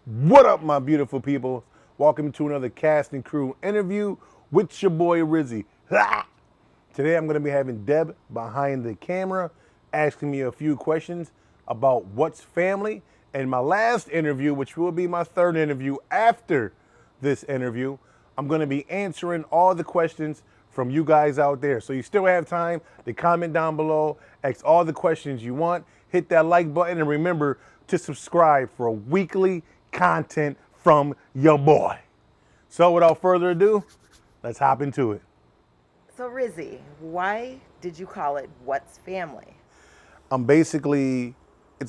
What up, my beautiful people? Welcome to another cast and crew interview with your boy Rizzy. Today I'm going to be having Deb behind the camera asking me a few questions about what's family. And my last interview, which will be my third interview after this interview, I'm going to be answering all the questions from you guys out there. So you still have time to comment down below, ask all the questions you want, hit that like button, and remember to subscribe for weekly content from your boy. So without further ado, let's hop into it. So, Rizzy, why did you call it What's Family? It's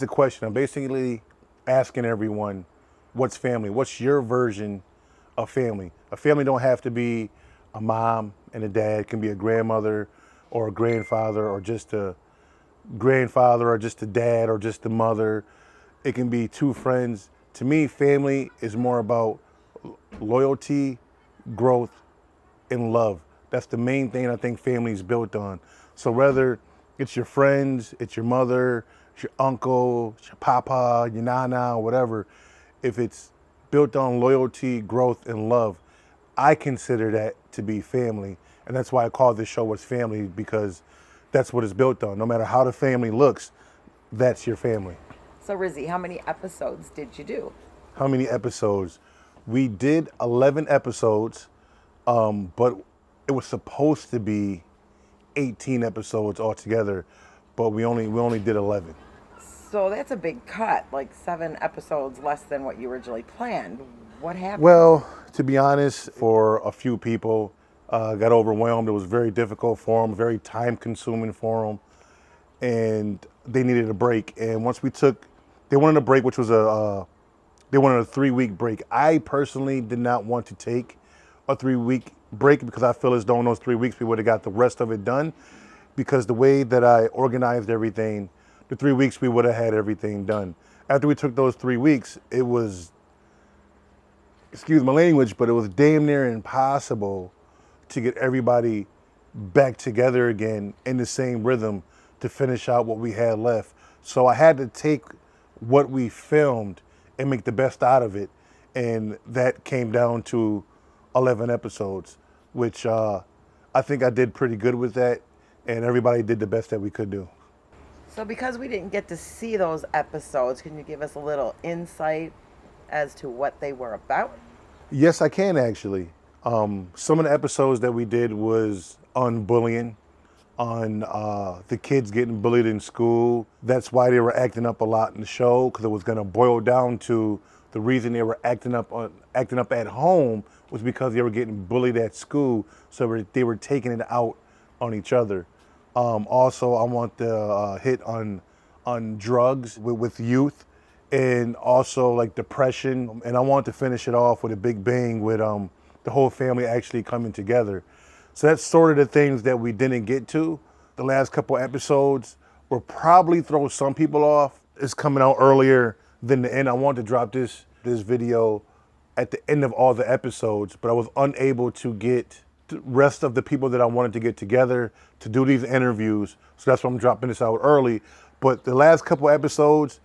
a question. I'm basically asking everyone, what's family? What's your version of family? A family don't have to be a mom and a dad. It can be a grandmother or a grandfather or just a grandfather or just a dad or just a mother. It can be two friends. To me, family is more about loyalty, growth, and love. That's the main thing I think family is built on. So whether it's your friends, it's your mother, it's your uncle, it's your papa, your nana, whatever, if it's built on loyalty, growth, and love, I consider that to be family. And that's why I call this show What's Family, because that's what it's built on. No matter how the family looks, that's your family. So, Rizzy, how many episodes did you do? How many episodes? We did 11 episodes, but it was supposed to be 18 episodes altogether, but we only did 11. So, that's a big cut, like 7 episodes less than what you originally planned. What happened? Well, to be honest, for a few people, got overwhelmed. It was very difficult for them, very time consuming for them, and they needed a break. And once they wanted a break, which was they wanted a 3 week break. I personally did not want to take a 3 week break because I feel as though in those 3 weeks we would have got the rest of it done. Because the way that I organized everything, the 3 weeks we would have had everything done. After we took those 3 weeks, it was, excuse my language, but it was damn near impossible to get everybody back together again in the same rhythm to finish out what we had left. So I had to take what we filmed and make the best out of it. And that came down to 11 episodes, which I think I did pretty good with that. And everybody did the best that we could do. So, because we didn't get to see those episodes, can you give us a little insight as to what they were about? Yes, I can actually. Some of the episodes that we did was on bullying, on the kids getting bullied in school. That's why they were acting up a lot in the show, because it was going to boil down to the reason they were acting up at home was because they were getting bullied at school, so they were taking it out on each other. Also, I want to hit on drugs with youth, and also like depression. And I want to finish it off with a big bang with the whole family actually coming together. So that's sort of the things that we didn't get to. The last couple episodes will probably throw some people off. It's coming out earlier than the end. I wanted to drop this video at the end of all the episodes, but I was unable to get the rest of the people that I wanted to get together to do these interviews. So that's why I'm dropping this out early. But the last couple episodes,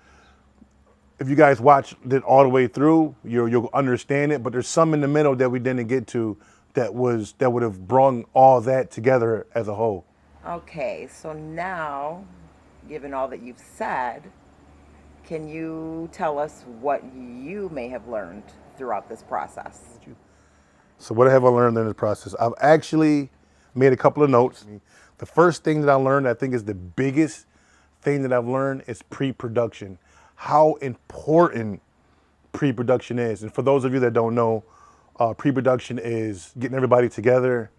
if you guys watch it all the way through, you'll understand it. But there's some in the middle that we didn't get to that would have brought all that together as a whole. Okay, so now, given all that you've said, can you tell us what you may have learned throughout this process? So what have I learned in this process? I've actually made a couple of notes. The first thing that I learned, I think is the biggest thing that I've learned, is pre-production. How important pre-production is. And for those of you that don't know, pre-production is getting everybody together,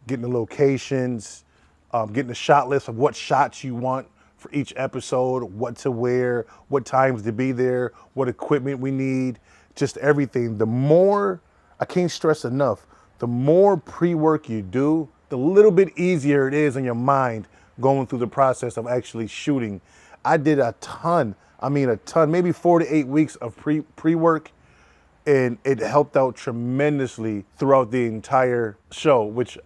getting the locations, getting the shot list of what shots you want for each episode, what to wear, what times to be there, what equipment we need, just everything. The more, I can't stress enough, the more pre-work you do, the little bit easier it is in your mind going through the process of actually shooting. I did a ton, maybe 4 to 8 weeks of pre-work, and it helped out tremendously throughout the entire show, which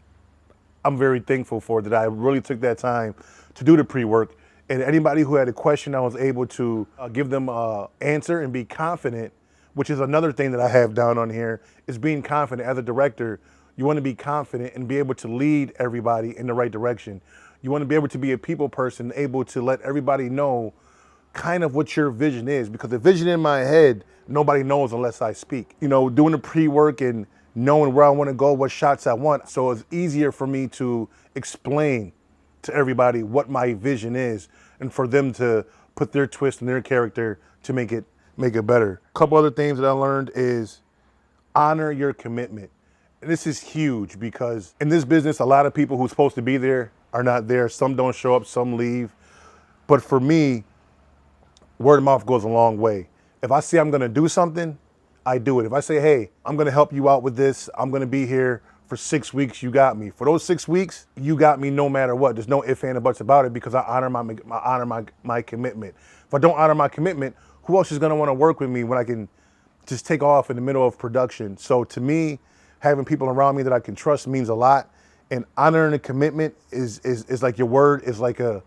I'm very thankful for, that I really took that time to do the pre-work. And anybody who had a question, I was able to give them an answer and be confident which is another thing that I have down on here, is being confident. As a director, you want to be confident and be able to lead everybody in the right direction. You want to be able to be a people person, able to let everybody know kind of what your vision is, because the vision in my head, nobody knows unless I speak. You know, doing the pre-work and knowing where I want to go, what shots I want. So it's easier for me to explain to everybody what my vision is and for them to put their twist and their character to make it better. A couple other things that I learned is honor your commitment. And this is huge because in this business, a lot of people who's supposed to be there are not there. Some don't show up, some leave. But for me, word of mouth goes a long way. If I say I'm gonna do something, I do it. If I say, hey, I'm gonna help you out with this, I'm gonna be here for 6 weeks, you got me. For those 6 weeks, you got me no matter what. There's no ifs, ands, or buts about it because I honor my commitment. If I don't honor my commitment, who else is gonna wanna work with me when I can just take off in the middle of production? So to me, having people around me that I can trust means a lot. And honoring a commitment is like your word is like a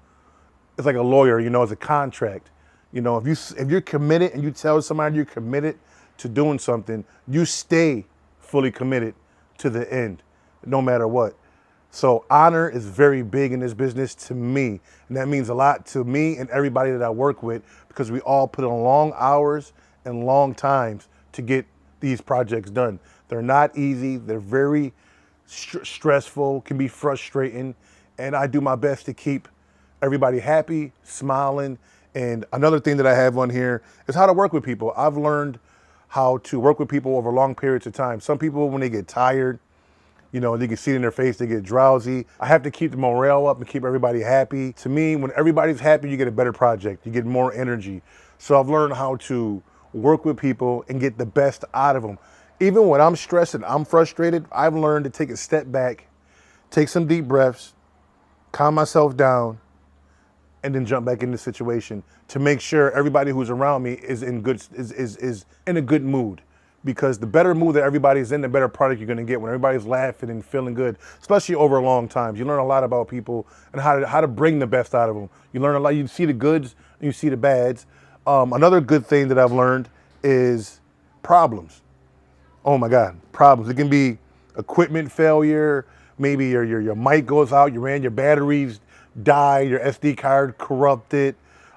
lawyer, you know, it's a contract. You know, if you're committed and you tell somebody you're committed to doing something, you stay fully committed to the end, no matter what. So honor is very big in this business to me. And that means a lot to me and everybody that I work with because we all put in long hours and long times to get these projects done. They're not easy. They're very stressful, can be frustrating. And I do my best to keep everybody happy, smiling. And another thing that I have on here is how to work with people. I've learned how to work with people over long periods of time. Some people, when they get tired, you know, you can see it in their face, they get drowsy. I have to keep the morale up and keep everybody happy. To me, when everybody's happy, you get a better project. You get more energy. So I've learned how to work with people and get the best out of them. Even when I'm stressed and I'm frustrated, I've learned to take a step back, take some deep breaths, calm myself down, and then jump back in the situation to make sure everybody who's around me is in a good mood. Because the better mood that everybody's in, the better product you're gonna get when everybody's laughing and feeling good, especially over long times. You learn a lot about people and how to bring the best out of them. You learn a lot, you see the goods and you see the bads. Another good thing that I've learned is problems. Oh my God, problems. It can be equipment failure, maybe your mic goes out, your batteries die, your SD card corrupted,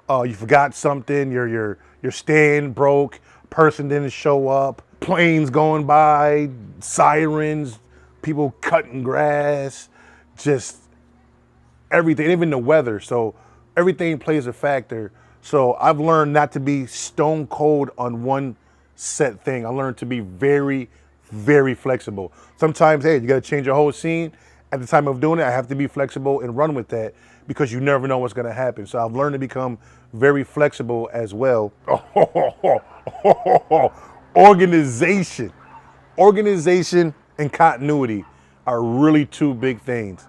you forgot something, your stand broke, person didn't show up, planes going by, sirens, people cutting grass, just everything, even the weather. So everything plays a factor. So I've learned not to be stone cold on one set thing. I learned to be very, very flexible. Sometimes, hey, you got to change your whole scene. At the time of doing it, I have to be flexible and run with that because you never know what's going to happen. So I've learned to become very flexible as well. Organization. Organization and continuity are really two big things,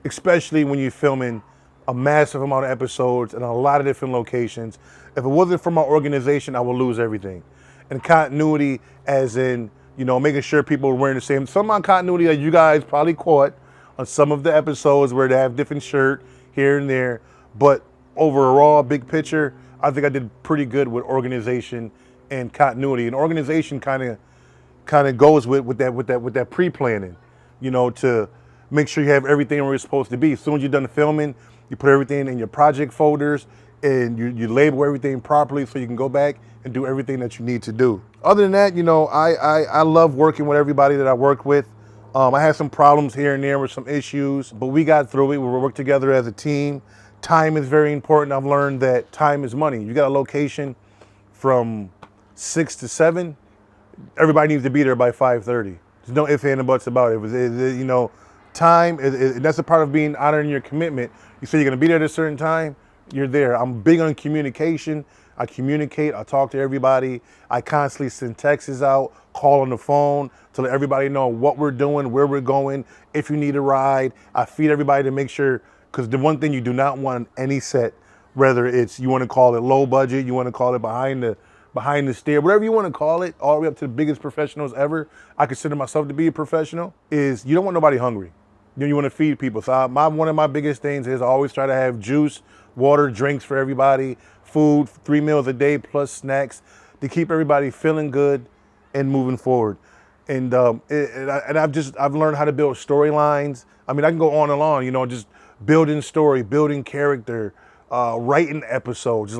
especially when you're filming a massive amount of episodes in a lot of different locations. If it wasn't for my organization, I would lose everything. And continuity as in, you know, making sure people are wearing the same. Some of my continuity that you guys probably caught on some of the episodes where they have different shirt here and there. But overall, big picture, I think I did pretty good with organization and continuity. And organization kind of goes with that pre-planning, you know, to make sure you have everything where it's supposed to be. As soon as you're done filming, you put everything in your project folders and you label everything properly so you can go back and do everything that you need to do. Other than that, you know, I love working with everybody that I work with. I had some problems here and there with some issues, but we got through it. We worked together as a team. Time is very important. I've learned that time is money. You got a location from 6 to 7, everybody needs to be there by 5:30. There's no ifs, ands, or buts about it. You know, time, that's a part of being honoring your commitment. You say you're going to be there at a certain time, you're there. I'm big on communication. I communicate, I talk to everybody. I constantly send texts out, call on the phone to let everybody know what we're doing, where we're going, if you need a ride. I feed everybody to make sure, because the one thing you do not want on any set, whether it's, you want to call it low budget, you want to call it behind the stair, whatever you want to call it, all the way up to the biggest professionals ever, I consider myself to be a professional, is you don't want nobody hungry. You want to feed people. So one of my biggest things is I always try to have juice, water, drinks for everybody, food, 3 meals a day plus snacks. to keep everybody feeling good and moving forward. I've learned how to build storylines. I mean, I can go on and on, just building story, building character, writing episodes. This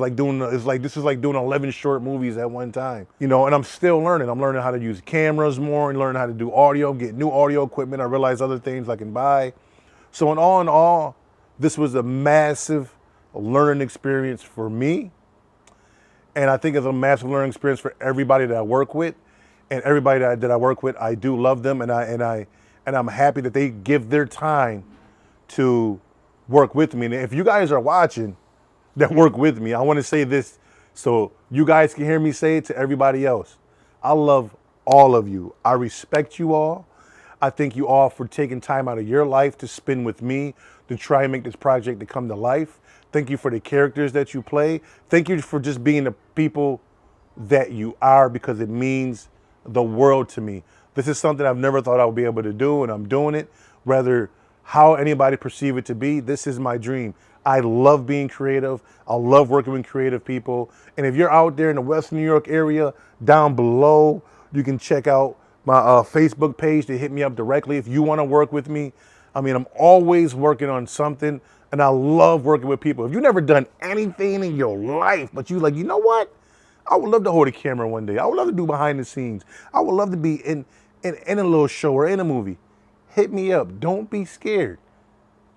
is like doing 11 short movies at one time, and I'm still learning. I'm learning how to use cameras more and learning how to do audio, get new audio equipment. I realize other things I can buy. So in all, this was a massive learning experience for me. And I think it's a massive learning experience for everybody that I work with. And everybody that I work with, I do love them, and I'm happy that they give their time to work with me. And if you guys are watching that work with me, I want to say this so you guys can hear me say it to everybody else. I love all of you. I respect you all. I thank you all for taking time out of your life to spend with me to try and make this project to come to life. Thank you for the characters that you play. Thank you for just being the people that you are, because it means the world to me. This is something I've never thought I would be able to do, and I'm doing it. Whether how anybody perceive it to be, this is my dream. I love being creative. I love working with creative people. And if you're out there in the Western New York area, down below, you can check out my Facebook page to hit me up directly if you want to work with me. I mean, I'm always working on something, and I love working with people. If you've never done anything in your life, but you like, you know what? I would love to hold a camera one day. I would love to do behind the scenes. I would love to be in a little show or in a movie. Hit me up. Don't be scared.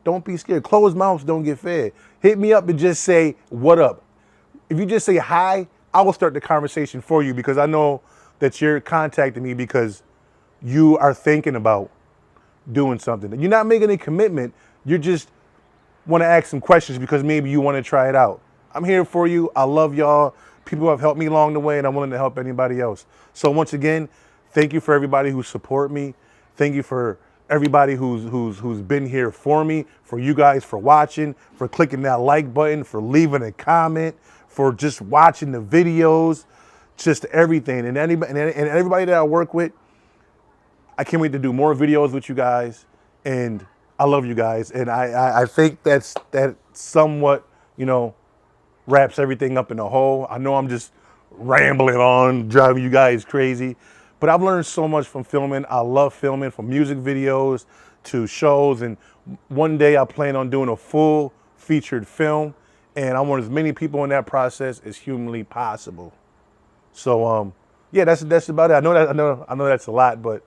Don't be scared. Closed mouths don't get fed. Hit me up and just say, what up? If you just say hi, I will start the conversation for you, because I know that you're contacting me because you are thinking about doing something. And you're not making a commitment. You just want to ask some questions because maybe you want to try it out. I'm here for you. I love y'all. People have helped me along the way, and I'm willing to help anybody else. So once again, thank you for everybody who support me. Thank you for everybody who's been here for me, for you guys for watching, for clicking that like button, for leaving a comment, for just watching the videos, just everything. And everybody that I work with, I can't wait to do more videos with you guys. And I love you guys. And I think that somewhat, wraps everything up in a whole. I know I'm just rambling on, driving you guys crazy, but I've learned so much from filming. I love filming, from music videos to shows, and one day I plan on doing a full featured film, and I want as many people in that process as humanly possible. So yeah, that's about it. I know that's a lot, but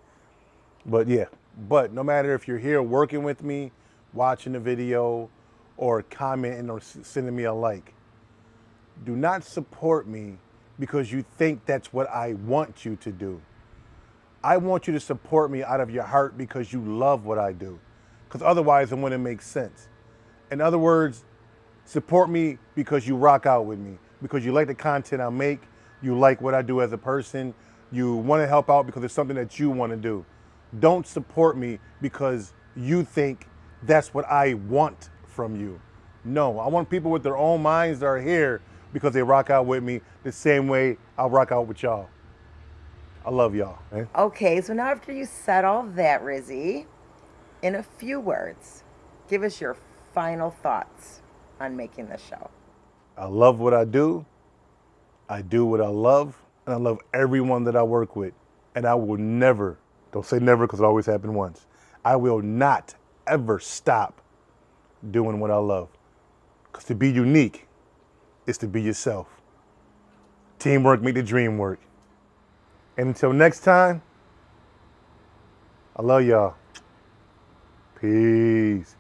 yeah. But no matter if you're here working with me, watching the video, or commenting or sending me a like, do not support me because you think that's what I want you to do. I want you to support me out of your heart because you love what I do. Because otherwise, it wouldn't make sense. In other words, support me because you rock out with me, because you like the content I make, you like what I do as a person, you want to help out because it's something that you want to do. Don't support me because you think that's what I want from you. No, I want people with their own minds that are here because they rock out with me the same way I rock out with y'all. I love y'all. Man. Okay, so now after you said all that, Rizzy, in a few words, give us your final thoughts on making this show. I love what I do what I love, and I love everyone that I work with. And I will never, don't say never because it always happened once, I will not ever stop doing what I love. Because to be unique is to be yourself. Teamwork make the dream work. And until next time, I love y'all. Peace.